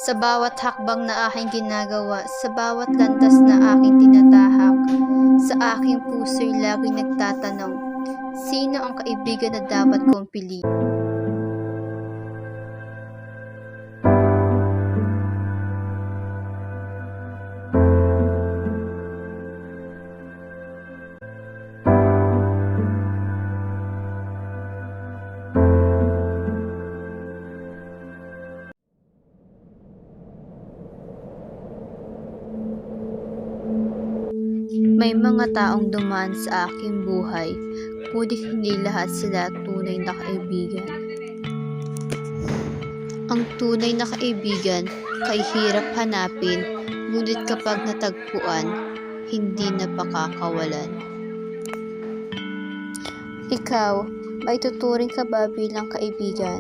Sa bawat hakbang na aking ginagawa, sa bawat landas na aking tinatahak, sa aking puso'y laging nagtatanong, sino ang kaibigan na dapat kong piliin? May mga taong dumaan sa aking buhay, ngunit hindi lahat sila tunay na kaibigan. Ang tunay na kaibigan kay hirap hanapin, ngunit kapag natagpuan, hindi na pakakawalan. Ikaw, may tuturing ka ba bilang kaibigan?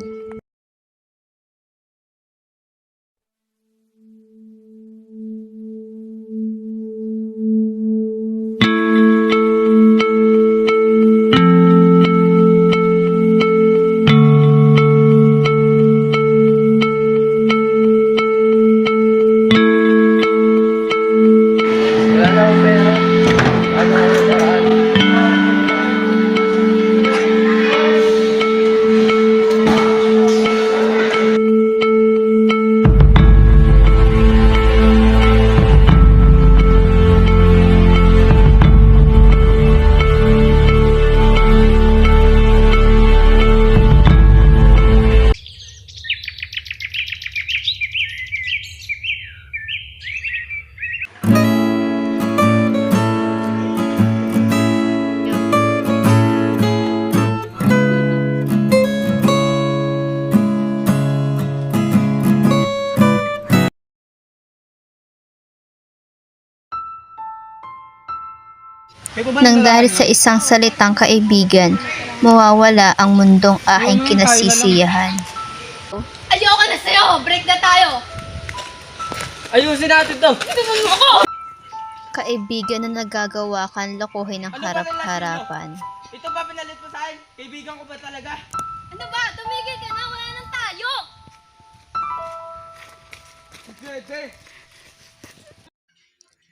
Nang dahil sa isang salitang kaibigan, mawawala ang mundong aking kinasisiyahan. Ayoko na sa'yo! Break na tayo! Ayusin natin to! Tinanong mo ako! Kaibigan na nagagawa kang lokohin ng harap-harapan. Ito ba pinalit mo sa akin? Kaibigan ko ba talaga? Ano ba? Tumigil ka na! Wala nang tayo!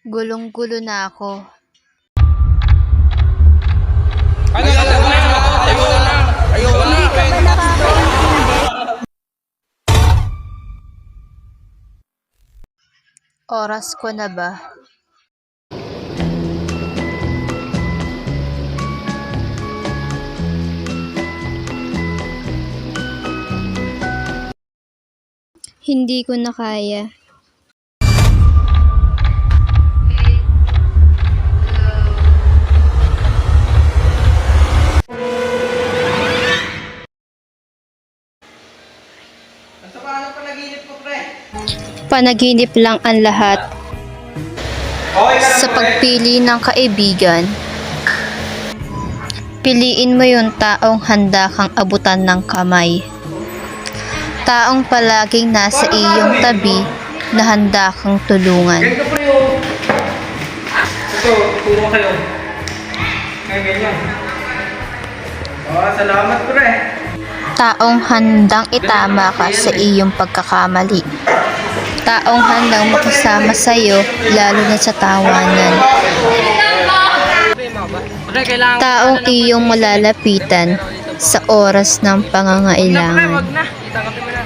Gulong-gulo na ako. Oras ko na ba? Hindi ko na kaya. Sa paano panaginip ko, pre? Panaginip lang ang lahat. Sa pagpili ng kaibigan, piliin mo yung taong handa kang abutan ng kamay. Taong palaging nasa iyong tabi na handa kang tulungan. Ganito, pre, oh. Ito, turo kayo. Ngayon, ganyan. Oh, salamat, pre. Taong handang itama ka sa iyong pagkakamali. Taong handang makasama sa iyo lalo na sa tawanan. Pre, kailangan Taong iyong malalapitan sa oras ng Wag pangangailangan. na. Itangapin mo na.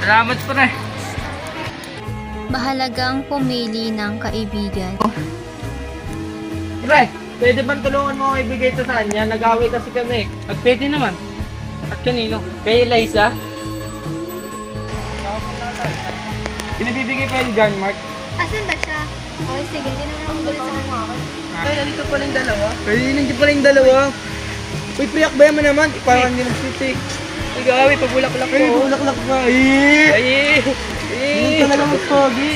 Salamat, pre. Mahalagang pumili ng kaibigan. Pre, pwede bang tulungan mo ako ibigay ito sa kanya? Nag-away kasi kami. At pwede naman. At kanino? Kay Eliza? Pinabibigay pa yung John Mark. Asan ba siya? Okay, sige. Hindi naman ako gulit sa kanya. Ay, nandito pala yung dalawa. Ay, nandito pala yung dalawa. Uy, priyak ba mo naman? Parang hindi nagsitik. Ay, gawi, pabulaklak ko. Ay, pabulaklak pa. Ay! Ay! Ay! Talaga mas pogi.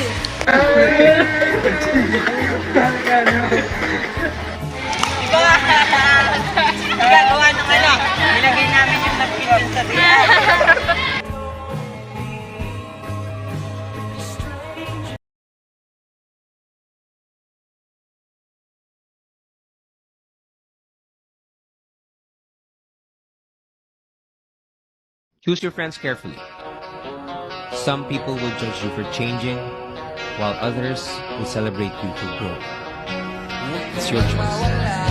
Gagawa ng ano? Nilagay namin yung napkin yung sabi. Choose your friends carefully. Some people will judge you for changing, while others will celebrate you for growing. It's your choice.